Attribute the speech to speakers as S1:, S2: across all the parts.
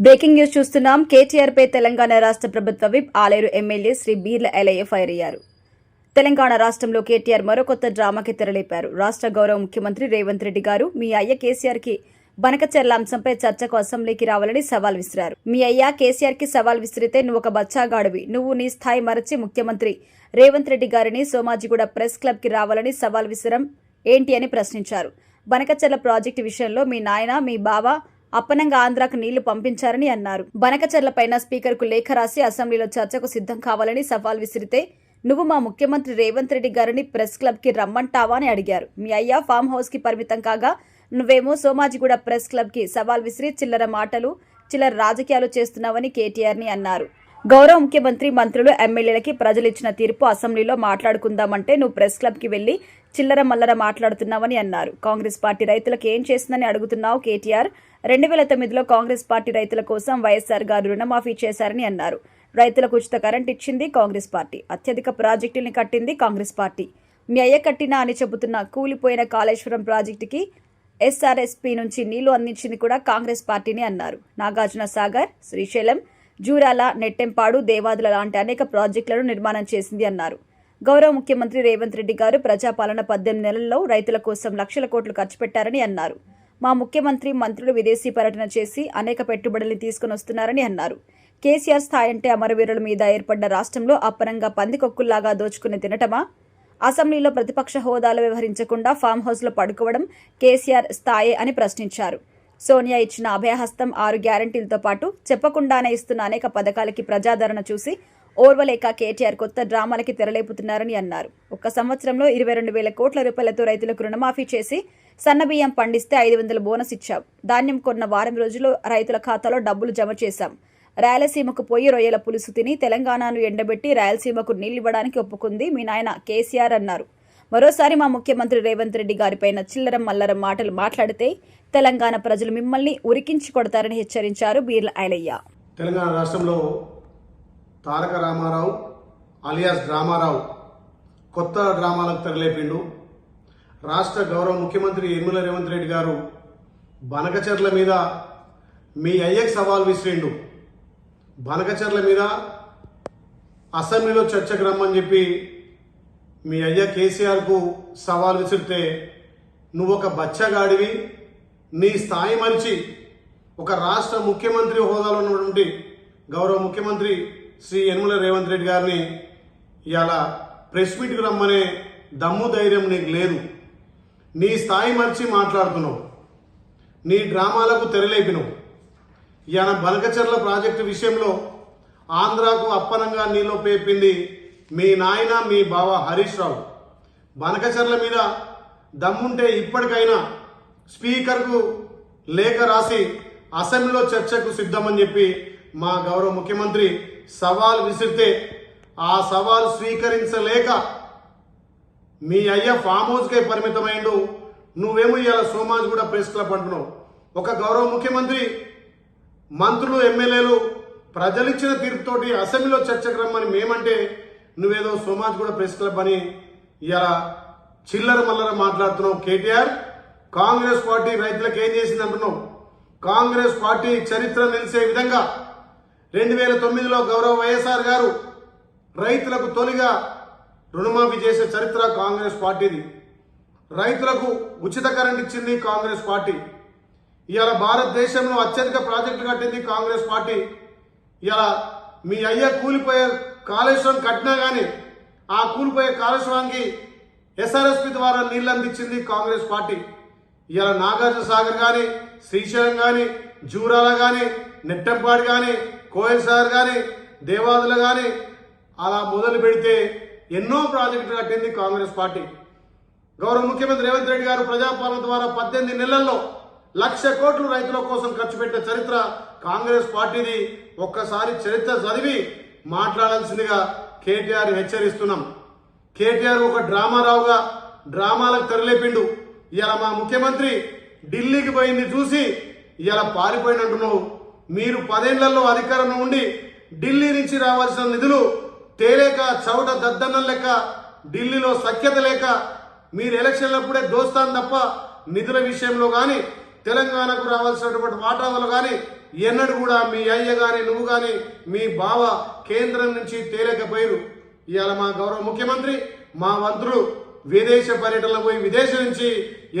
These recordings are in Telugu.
S1: బ్రేకింగ్ న్యూస్ చూస్తున్నాం. కేటీఆర్ పై తెలంగాణ రాష్ట్ర ప్రభుత్వ whip Aleru MLA Shri Beerla Ilaiah fire అయ్యారు. తెలంగాణ రాష్ట్రంలో కేటీఆర్ మరో కొత్త డ్రామాకి తెరలేపారు. రాష్ట్ర గౌరవ ముఖ్యమంత్రి రేవంత్ రెడ్డి గారు మీ అయ్య కేసీఆర్ కి బనకచెర్ల అంశంపై చర్చకు అసెంబ్లీకి రావాలని సవాల్ విసిరారు. మీ అయ్య కేసీఆర్ కి సవాల్ విసిరితే నువ్వు ఒక బచ్చాగాడివి, నువ్వు నీ స్థాయి మరచి ముఖ్యమంత్రి రేవంత్ రెడ్డి గారిని సోమాజిగూడ ప్రెస్ క్లబ్ కి రావాలని సవాల్ విసిరం ఏంటి అని ప్రశ్నించారు. బనకచెర్ల ప్రాజెక్టు విషయంలో మీ నాయన మీ బావ అప్పనంగా ఆంధ్రాకు నీళ్లు పంపించారని అన్నారు. బనకచెర్లపైన స్పీకర్కు లేఖ రాసి అసెంబ్లీలో చర్చకు సిద్ధం కావాలని సవాల్ విసిరితే నువ్వు మా ముఖ్యమంత్రి రేవంత్ రెడ్డి గారిని ప్రెస్ క్లబ్ కి రమ్మంటావా అని అడిగారు. మీ అయ్య ఫామ్ హౌస్ కి పరిమితం కాగా నువ్వేమో సోమాజిగూడ ప్రెస్ క్లబ్ కి సవాల్ విసిరి చిల్లర మాటలు చిల్లర రాజకీయాలు చేస్తున్నావని కేటీఆర్ ని అన్నారు. గౌరవ ముఖ్యమంత్రి మంత్రులు ఎమ్మెల్యేలకి ప్రజలు ఇచ్చిన తీర్పు అసెంబ్లీలో మాట్లాడుకుందామంటే నువ్వు ప్రెస్ క్లబ్ కి వెళ్లి చిల్లర మల్లర మాట్లాడుతున్నావని అన్నారు. కాంగ్రెస్ పార్టీ రైతులకు ఏం చేసిందని అడుగుతున్నావు కేటీఆర్. 2009లో కాంగ్రెస్ పార్టీ రైతుల కోసం వైఎస్ఆర్ గారు రుణమాఫీ చేశారని అన్నారు. రైతులకు ఉచిత కరెంట్ ఇచ్చింది కాంగ్రెస్ పార్టీ, అత్యధిక ప్రాజెక్టుల్ని కట్టింది కాంగ్రెస్ పార్టీ. మీ అయ్య కట్టినా అని చెబుతున్న కూలిపోయిన కాళేశ్వరం ప్రాజెక్టుకి ఎస్ఆర్ఎస్పీ నుంచి నీళ్లు అందించింది కూడా కాంగ్రెస్ పార్టీని అన్నారు. నాగార్జున సాగర్, శ్రీశైలం, జూరాల, నెట్టెంపాడు, దేవాదుల లాంటి అనేక ప్రాజెక్టులను నిర్మాణం చేసింది అన్నారు. గౌరవ ముఖ్యమంత్రి రేవంత్ రెడ్డి గారు ప్రజాపాలన 18 నెలల్లో రైతుల కోసం లక్షల కోట్లు ఖర్చు పెట్టారని అన్నారు. మా ముఖ్యమంత్రి మంత్రులు విదేశీ పర్యటన చేసి అనేక పెట్టుబడుల్ని తీసుకుని వస్తున్నారని అన్నారు. కేసీఆర్ స్థాయి అంటే అమరవీరుల మీద ఏర్పడ్డ రాష్ట్రంలో అప్పనంగా పందికొక్కుల్లాగా దోచుకుని తినటమా? అసెంబ్లీలో ప్రతిపక్ష హోదాలో వ్యవహరించకుండా ఫామ్ హౌస్లో పడుకోవడం కేసీఆర్ స్థాయే అని ప్రశ్నించారు. సోనియా ఇచ్చిన అభయహస్తం 6 గ్యారంటీలతో పాటు చెప్పకుండానే ఇస్తున్న అనేక పథకాలకి ప్రజాదరణ చూసి ఓర్వలేక కేటీఆర్ కొత్త డ్రామాలకి తెరలేపుతున్నారని అన్నారు. ఒక్క సంవత్సరంలో 22,000 కోట్ల రూపాయలతో రైతులకు రుణమాఫీ చేసి సన్నబియ్యం పండిస్తే 500 బోనస్ ఇచ్చాం. ధాన్యం కొన్న వారం రోజుల్లో రైతుల ఖాతాలో డబ్బులు జమ చేశాం. రాయలసీమకు పోయి రొయ్యల పులుసు తిని తెలంగాణను ఎండబెట్టి రాయలసీమకు నీళ్లివ్వడానికి ఒప్పుకుంది మీ నాయన కేసీఆర్ అన్నారు. మరోసారి మా ముఖ్యమంత్రి రేవంత్ రెడ్డి గారిపైన చిల్లరం మల్లరం మాటలు మాట్లాడితే తెలంగాణ ప్రజలు మిమ్మల్ని ఉరికించి కొడతారని హెచ్చరించారు బీర్ల ఐలయ్య.
S2: తెలంగాణ రాష్ట్రంలో తారక రామారావు అలియాస్ డ్రామారావు కొత్త డ్రామాలకు తెరలేపిండు. రాష్ట్ర గౌరవ ముఖ్యమంత్రి యనమల రేవంత్ రెడ్డి గారు బనకచెర్ల మీద మీ అయ్యకి సవాల్ విసిరిండు. బనకచెర్ల మీద అసెంబ్లీలో చర్చకు రమ్మని చెప్పి మీ అయ్య కేసీఆర్కు సవాల్ విసిరితే నువ్వు ఒక బచ్చగాడివి, నీ స్థాయి మరిచి ఒక రాష్ట్ర ముఖ్యమంత్రి హోదాలో ఉన్నటువంటి గౌరవ ముఖ్యమంత్రి శ్రీ యనమల రేవంత్ రెడ్డి గారిని ఇవాళ ప్రెస్ మీట్కి రమ్మనే దమ్ము ధైర్యం నీకు లేదు. నీ స్థాయి మరిచి మాట్లాడుతున్నావు, నీ డ్రామాలకు తెరలేపినవు. ఇవాళ బనకచెర్ల ప్రాజెక్టు విషయంలో ఆంధ్రాకు అప్పనంగా నీలో పేపింది మీ నాయన మీ బావ హరీష్ రావు. బనకచెర్ల మీద దమ్ముంటే ఇప్పటికైనా స్పీకర్కు లేఖ రాసి అసెంబ్లీలో చర్చకు సిద్ధమని చెప్పి మా గౌరవ ముఖ్యమంత్రి సవాల్ విసిరితే ఆ సవాల్ స్వీకరించలేక మీ అయ్య ఫామ్ హౌస్కే పరిమితమైండు. నువ్వేమో ఇవాళ సోమాజిగూడ ప్రెస్ క్లబ్ అంటున్నావు. ఒక గౌరవ ముఖ్యమంత్రి మంత్రులు ఎమ్మెల్యేలు ప్రజలిచ్చిన తీర్పుతోటి అసెంబ్లీలో చర్చకు రమ్మని మేమంటే నువ్వేదో సోమాజిగూడ ప్రెస్ క్లబ్ అని ఇలా చిల్లర మల్లర మాట్లాడుతున్నావు. కేటీఆర్ కాంగ్రెస్ పార్టీ రైతులకు ఏం చేసింది అంటున్నావు. కాంగ్రెస్ పార్టీ చరిత్ర నిలిచే విధంగా 2009లో గౌరవ వైఎస్ఆర్ గారు రైతులకు తొలిగా రుణమాఫీ చేసే చరిత్ర కాంగ్రెస్ పార్టీది. రైతులకు ఉచిత కరెంట్ ఇచ్చింది కాంగ్రెస్ పార్టీ. ఇవాళ భారతదేశంలో అత్యధిక ప్రాజెక్టులు కట్టింది కాంగ్రెస్ పార్టీ. ఇవాళ మీ అయ్య కూలిపోయే కాళేశ్వరం కట్టినా కానీ ఆ కూలిపోయే కాళేశ్వరానికి ఎస్ఆర్ఎస్పీ ద్వారా నీళ్లు అందించింది కాంగ్రెస్ పార్టీ. ఇవాళ నాగార్జున సాగర్ కానీ, శ్రీశైలం కానీ, జూరాల కానీ, నెట్టంపాడు కానీ, కోయల్ సాగర్ కానీ, దేవాదుల కానీ అలా మొదలు పెడితే ఎన్నో ప్రాజెక్టులు కట్టింది కాంగ్రెస్ పార్టీ. గౌరవ ముఖ్యమంత్రి రేవంత్ రెడ్డి గారు ప్రజాపాలన ద్వారా 18 నెలల్లో 1,00,000 కోట్లు రైతుల కోసం ఖర్చు పెట్టే చరిత్ర కాంగ్రెస్ పార్టీది. ఒక్కసారి చరిత్ర చదివి మాట్లాడాల్సిందిగా కేటీఆర్ హెచ్చరిస్తున్నాం. కేటీఆర్ ఒక డ్రామారావుగా డ్రామాలకు తెరలేపిండు. ఇలా మా ముఖ్యమంత్రి ఢిల్లీకి పోయింది చూసి ఇలా పారిపోయినట్టున్నావు. మీరు 10 ఏళ్లలో అధికారంలో ఉండి ఢిల్లీ నుంచి రావాల్సిన నిధులు తేలేక చవట దద్దన్నం లెక్క ఢిల్లీలో సఖ్యత లేక మీరు ఎలక్షన్లప్పుడే దోస్తాను తప్ప నిధుల విషయంలో కానీ తెలంగాణకు రావాల్సినటువంటి వాటాలు కానీ ఎన్నడూ కూడా మీ అయ్య గాని నువ్వు గాని మీ బావ కేంద్రం నుంచి తేలేకపోయారు. ఇవాళ మా గౌరవ ముఖ్యమంత్రి మా మంత్రులు విదేశ పర్యటనలో పోయి విదేశం నుంచి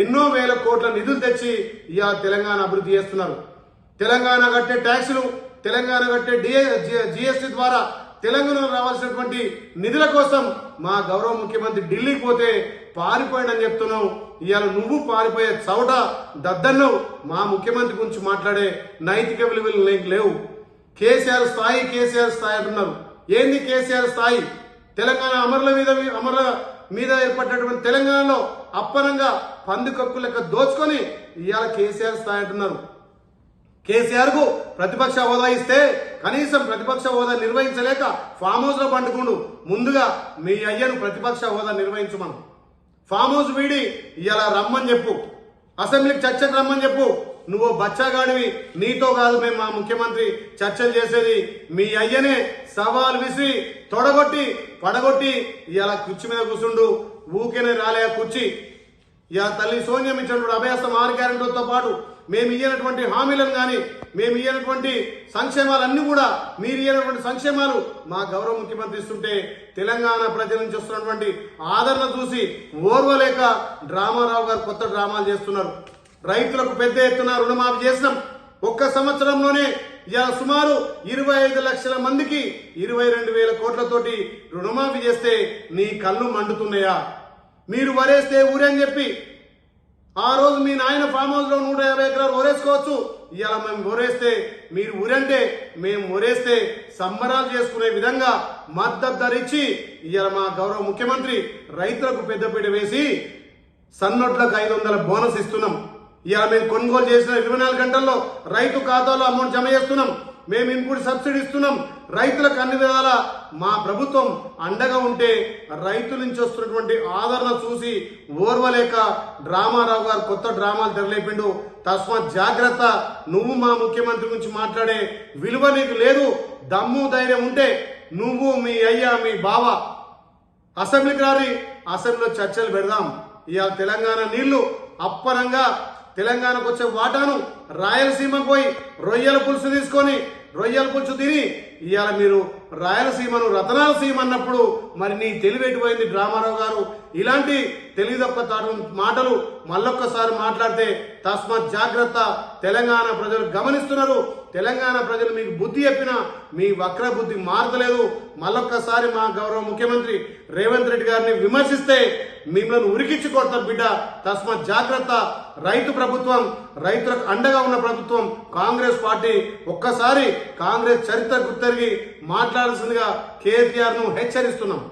S2: ఎన్నో వేల కోట్ల నిధులు తెచ్చి ఇవాళ తెలంగాణ అభివృద్ధి చేస్తున్నారు. తెలంగాణ కట్టే ట్యాక్సులు, తెలంగాణ కట్టే జిఎస్టీ ద్వారా తెలంగాణలో రావాల్సినటువంటి నిధుల కోసం మా గౌరవ ముఖ్యమంత్రి ఢిల్లీకి పోతే పారిపోయాడని చెప్తున్నావు. ఇవాళ నువ్వు పారిపోయే చవట దద్దన్నవు. మా ముఖ్యమంత్రి గురించి మాట్లాడే నైతిక విలువలు లేవు. కేసీఆర్ స్థాయి అంటున్నారు. ఏంది కేసీఆర్ స్థాయి? తెలంగాణ అమరుల మీద ఏర్పడినటువంటి తెలంగాణలో అప్పనంగా పందుకక్కు లెక్క దోచుకొని ఇవాళ కేసీఆర్ స్థాయి అంటున్నారు. కేసీఆర్ కు ప్రతిపక్ష హోదా ఇస్తే కనీసం ప్రతిపక్ష హోదా నిర్వహించలేక ఫామ్ హౌస్ లో పండుకుండు. ముందుగా మీ అయ్యను ప్రతిపక్ష హోదా నిర్వహించమను. ఫామ్ హౌస్ వీడి ఇలా రమ్మని చెప్పు, అసెంబ్లీకి చర్చకు రమ్మని చెప్పు. నువ్వు బచ్చాగాడివి, నీతో కాదు మేము మా ముఖ్యమంత్రి చర్చలు చేసేది. మీ అయ్యనే సవాల్ విసిరి తొడగొట్టి పడగొట్టి ఇలా కుర్చీ మీద కూర్చుండు. ఊకేనే రాలే కుర్చీ. ఇలా తల్లి సోనియం ఇచ్చినటువంటి అభయాసం 6 గ్యారెంటీలతో పాటు మేము ఇయ్యనటువంటి హామీలను కానీ మేము ఇయ్యనటువంటి సంక్షేమాలన్నీ కూడా మీరు ఇయ్యనటువంటి సంక్షేమాలు మా గౌరవ ముఖ్యమంత్రి ఇస్తుంటే తెలంగాణ ప్రజల నుంచి వస్తున్నటువంటి ఆదరణ చూసి ఓర్వలేక డ్రామారావు గారు కొత్త డ్రామాలు చేస్తున్నారు. రైతులకు పెద్ద ఎత్తున రుణమాఫీ చేసినాం. ఒక్క సంవత్సరంలోనే ఇవాళ సుమారు 25 లక్షల మందికి 22,000 కోట్లతోటి రుణమాఫీ చేస్తే నీ కళ్ళు మండుతున్నాయా? మీరు వరేస్తే ఊరని చెప్పి ఆ రోజు మీ నాయన ఫామ్ హౌస్ లో 150 ఎకరాలు ఓరేసుకోవచ్చు. ఇవాళ మేము ఓరేస్తే మీరు ఊరంటే మేము ఓరేస్తే సంబరాలు చేసుకునే విధంగా మద్దతు ధర ఇచ్చి ఇవాళ మా గౌరవ ముఖ్యమంత్రి రైతులకు పెద్దపీట వేసి సన్నొడ్లకు 500 బోనస్ ఇస్తున్నాం. ఇవాళ మేము కొనుగోలు చేసిన 24 గంటల్లో రైతు ఖాతాలో అమౌంట్ జమ చేస్తున్నాం. మేము ఇన్పుట్ సబ్సిడీ ఇస్తున్నాం. రైతులకు అన్ని విధాల మా ప్రభుత్వం అండగా ఉంటే రైతుల నుంచి వస్తున్నటువంటి ఆదరణ చూసి ఓర్వలేక డ్రామారావు గారు కొత్త డ్రామాలు తెరలేపిండు. తస్మాత్ జాగ్రత్త. నువ్వు మా ముఖ్యమంత్రి గురించి మాట్లాడే విలువ నీకు లేదు. దమ్ము ధైర్యం ఉంటే నువ్వు మీ అయ్యా మీ బావ అసెంబ్లీకి రాని, అసెంబ్లీలో చర్చలు పెడదాం. ఇవాళ తెలంగాణ నీళ్లు అప్పనంగా తెలంగాణకు వచ్చే వాటాను రాయలసీమకు పోయి రొయ్యల పులుసు తీసుకొని రొయ్యల పులుసు తిని ఇవాళ మీరు రాయలసీమను రతనాల సీమ అన్నప్పుడు మరి నీ తెలివెట్టిపోయింది డ్రామారావు గారు. ఇలాంటి తెలివిదొక్క మాటలు మళ్ళొక్కసారి మాట్లాడితే తస్మాత్ జాగ్రత్త. తెలంగాణ ప్రజలు గమనిస్తున్నారు. తెలంగాణ ప్రజలు మీకు బుద్ధి చెప్పినా మీ వక్ర బుద్ధి మారతలేదు. మళ్ళొక్కసారి మా గౌరవ ముఖ్యమంత్రి రేవంత్ రెడ్డి గారిని విమర్శిస్తే మిమ్మల్ని ఉరికించి కొడతారు బిడ్డ. తస్మాత్ జాగ్రత్త. రైతు ప్రభుత్వం, రైతులకు అండగా ఉన్న ప్రభుత్వం కాంగ్రెస్ పార్టీ. ఒక్కసారి కాంగ్రెస్ చరిత్ర గుర్తెరిగి మాట్లాడాల్సిందిగా కేసీఆర్ ను హెచ్చరిస్తున్నాం.